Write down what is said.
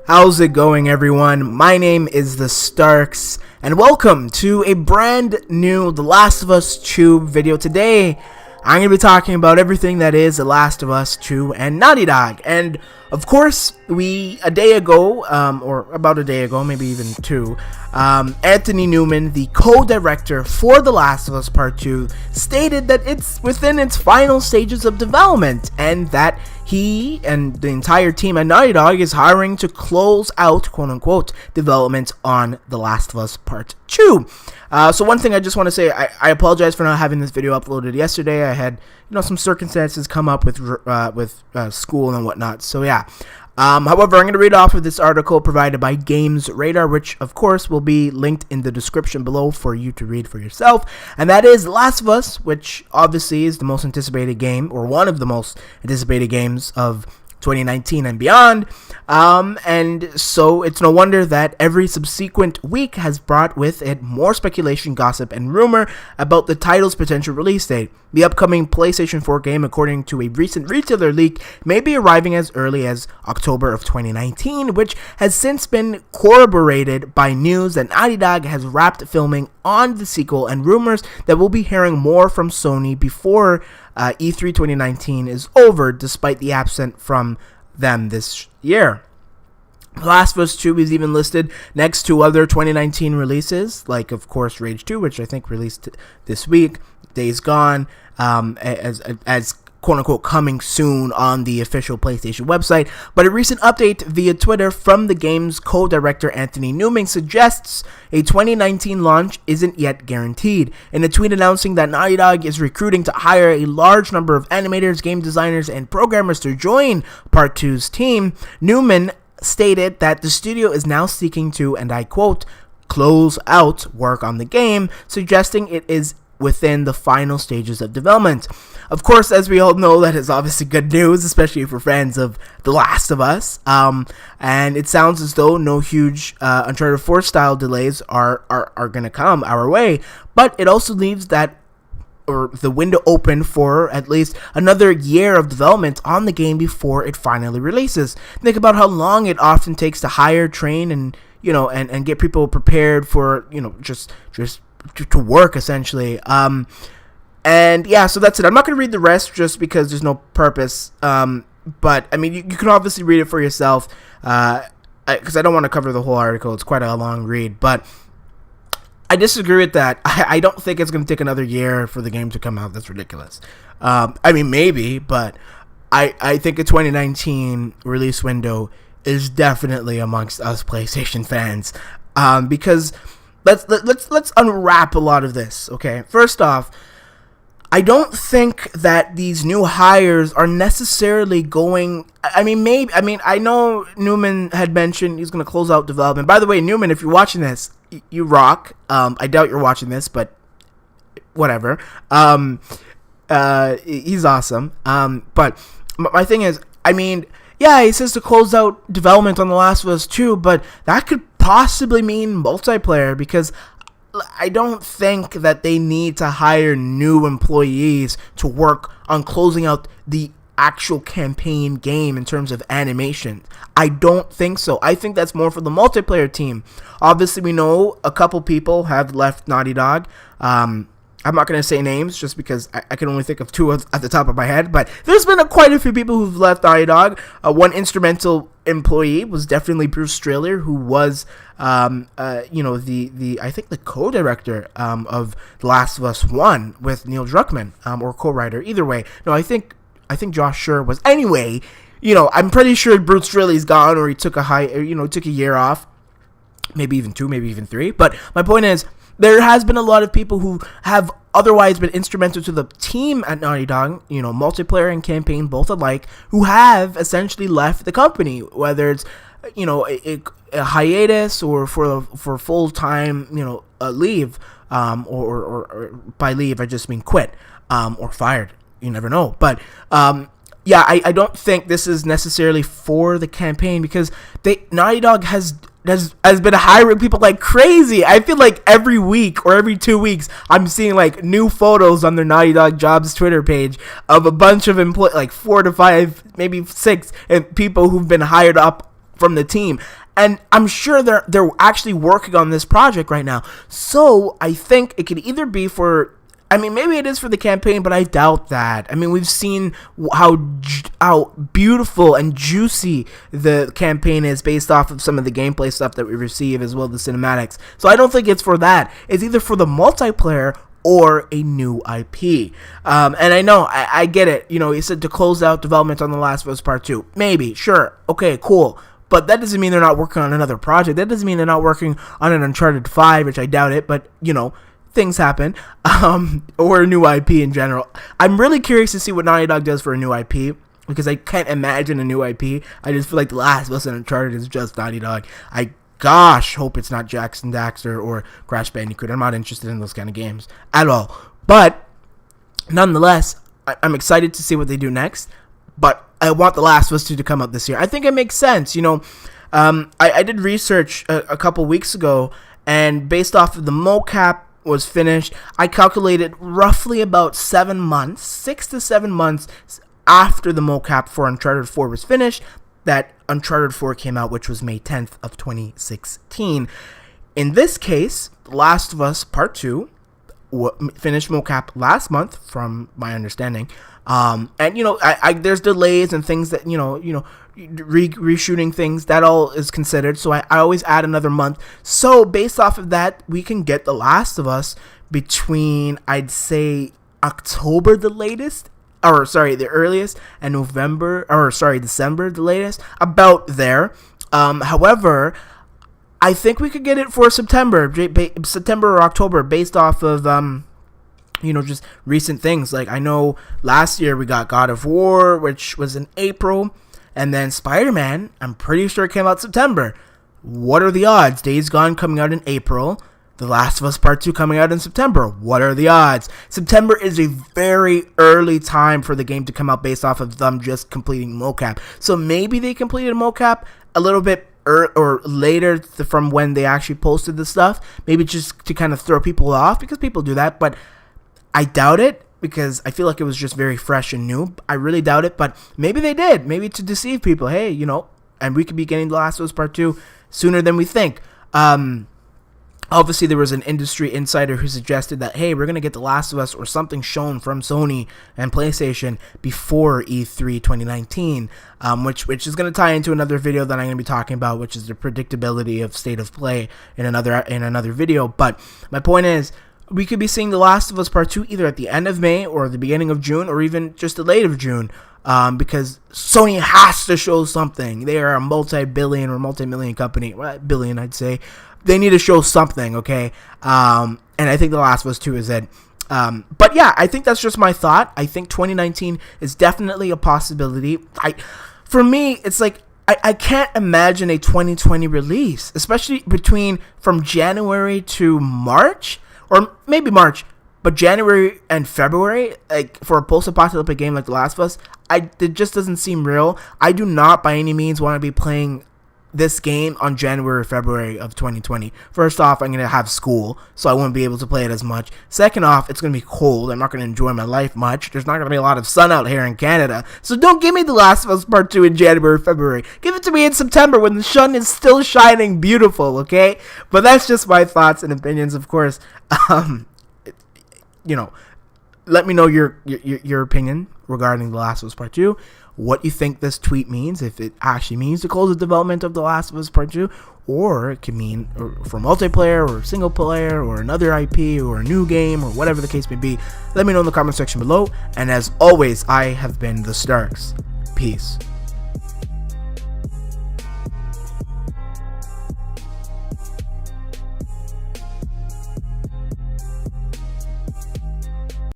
How's it going, everyone? My name is TheStarkz, and welcome to a brand new The Last of Us 2 video. Today, I'm going to be talking about everything that is The Last of Us 2 and Naughty Dog. And, of course, a day ago, or about a day ago, maybe even two, Anthony Newman, the co-director for The Last of Us Part 2, stated that it's within its final stages of development, and that he and the entire team at Naughty Dog is hiring to close out, quote-unquote, development on The Last of Us Part 2. So one thing I just want to say, I apologize for not having this video uploaded yesterday. I had, some circumstances come up with school and whatnot. So yeah. However, I'm going to read off of this article provided by Games Radar, which of course will be linked in the description below for you to read for yourself. And that is Last of Us, which obviously is the most anticipated game, or one of the most anticipated games of 2019 and beyond. And so it's no wonder that every subsequent week has brought with it more speculation, gossip, and rumor about the title's potential release date. The upcoming PlayStation 4 game, according to a recent retailer leak, may be arriving as early as October of 2019, which has since been corroborated by news that Naughty Dog has wrapped filming on the sequel, and rumors that we'll be hearing more from Sony before E3 2019 is over, despite the absence from them this year. The Last of Us 2 is even listed next to other 2019 releases, like, of course, Rage 2, which I think released this week, Days Gone, as quote-unquote coming soon on the official PlayStation website. But a recent update via Twitter from the game's co-director Anthony Newman suggests a 2019 launch isn't yet guaranteed. In a tweet announcing that Naughty Dog is recruiting to hire a large number of animators, game designers, and programmers to join Part 2's team, Newman stated that the studio is now seeking to, and I quote, close out work on the game, suggesting it is within the final stages of development. Of course, as we all know, that is obviously good news, especially for fans of The Last of Us. And it sounds as though no huge Uncharted 4 style delays are going to come our way. But it also leaves the window open for at least another year of development on the game before it finally releases. Think about how long it often takes to hire, train, and and get people prepared for just to work, essentially. And yeah, so that's it. I'm not going to read the rest just because there's no purpose. But I mean, you can obviously read it for yourself, because I don't want to cover the whole article. It's quite a long read, but I disagree with that. I don't think it's going to take another year for the game to come out. That's ridiculous. I mean, maybe, but I think a 2019 release window is definitely amongst us PlayStation fans, because let's unwrap a lot of this. Okay, first off, I don't think that these new hires are necessarily going. I mean, I know Newman had mentioned he's going to close out development. By the way, Newman, if you're watching this, you rock. I doubt you're watching this, but whatever. He's awesome. But my thing is, I mean, yeah, he says to close out development on The Last of Us 2, but that could possibly mean multiplayer, because I don't think that they need to hire new employees to work on closing out the actual campaign game in terms of animation. I don't think so. I think that's more for the multiplayer team. Obviously, we know a couple people have left Naughty Dog. I'm not going to say names just because I can only think of two at the top of my head, but there's been quite a few people who've left Naughty Dog. One instrumental employee was definitely Bruce Straley, who was, I think the co-director of The Last of Us 1 with Neil Druckmann, or co-writer. Either way, no, I think Josh Schur was. Anyway, I'm pretty sure Bruce Straley's gone, or he took took a year off, maybe even 2, maybe even 3. But my point is, there has been a lot of people who have otherwise been instrumental to the team at Naughty Dog, multiplayer and campaign both alike, who have essentially left the company, whether it's, a hiatus or for full-time, leave, or by leave, I just mean quit, or fired. You never know. But, yeah, I don't think this is necessarily for the campaign, because Naughty Dog has been hiring people like crazy. I feel like every week or every 2 weeks, I'm seeing like new photos on their Naughty Dog Jobs Twitter page of a bunch of employees, like 4 to 5, maybe 6, and people who've been hired up from the team, and I'm sure they're actually working on this project right now. So I think it could either be for, I mean, maybe it is for the campaign, but I doubt that. I mean, we've seen how beautiful and juicy the campaign is based off of some of the gameplay stuff that we receive, as well as the cinematics. So I don't think it's for that. It's either for the multiplayer or a new IP. And I know, I get it. You know, he said to close out development on The Last of Us Part 2. Maybe, sure, okay, cool. But that doesn't mean they're not working on another project. That doesn't mean they're not working on an Uncharted 5, which I doubt it, but, you know, things happen. Or a new IP in general. I'm really curious to see what Naughty Dog does for a new IP, because I can't imagine a new IP. I just feel like The Last of Us and Uncharted is just Naughty Dog. Gosh, hope it's not Jackson Daxter or Crash Bandicoot. I'm not interested in those kind of games at all. But nonetheless, I'm excited to see what they do next. But I want The Last of Us 2 to come out this year. I think it makes sense. You know, I did research a couple weeks ago, and based off of the mocap was finished, I calculated roughly about 7 months, 6 to 7 months after the mocap for Uncharted 4 was finished, that Uncharted 4 came out, which was May 10th of 2016. In this case, The Last of Us Part 2 finished mocap last month, from my understanding. And, you know, there's delays and things that, you know, reshooting things, that all is considered. So I always add another month. So based off of that, we can get The Last of Us between, I'd say, October the latest, the earliest, and December the latest, about there. However, I think we could get it for September or October, based off of, you know, just recent things. Like, I know last year we got God of War, which was in April, and then Spider-Man, I'm pretty sure it came out September. What are the odds? Days Gone coming out in April, The Last of Us Part 2 coming out in September. What are the odds? September is a very early time for the game to come out, based off of them just completing mocap. So maybe they completed mocap a little bit or later from when they actually posted the stuff. Maybe just to kind of throw people off, because people do that. But I doubt it, because I feel like it was just very fresh and new. I really doubt it, but maybe they did. Maybe to deceive people. Hey, you know, and we could be getting The Last of Us Part 2 sooner than we think. Obviously, there was an industry insider who suggested that, hey, we're going to get The Last of Us or something shown from Sony and PlayStation before E3 2019, which is going to tie into another video that I'm going to be talking about, which is the predictability of state of play in another video. But my point is, we could be seeing The Last of Us Part 2 either at the end of May or the beginning of June, or even just the late of June, because Sony has to show something. They are a multi-billion or multi-million company. Well, billion, I'd say. They need to show something, okay? And I think The Last of Us 2 is it. But yeah, I think that's just my thought. I think 2019 is definitely a possibility. For me, it's like, I can't imagine a 2020 release, especially from January to March, or maybe March, but January and February, like, for a post-apocalyptic game like The Last of Us, it just doesn't seem real. I do not by any means want to be playing this game on January or February of 2020. First off, I'm going to have school, so I won't be able to play it as much. Second off, it's going to be cold. I'm not going to enjoy my life much. There's not going to be a lot of sun out here in Canada. So don't give me The Last of Us Part 2 in January or February. Give it to me in September when the sun is still shining beautiful, okay? But that's just my thoughts and opinions, of course. You know, let me know your opinion regarding The Last of Us Part 2. What you think this tweet means, if it actually means to close the development of The Last of Us Part 2, or it can mean for multiplayer or single player or another IP or a new game or whatever the case may be. Let me know in the comment section below. And as always, I have been TheStarkz. Peace.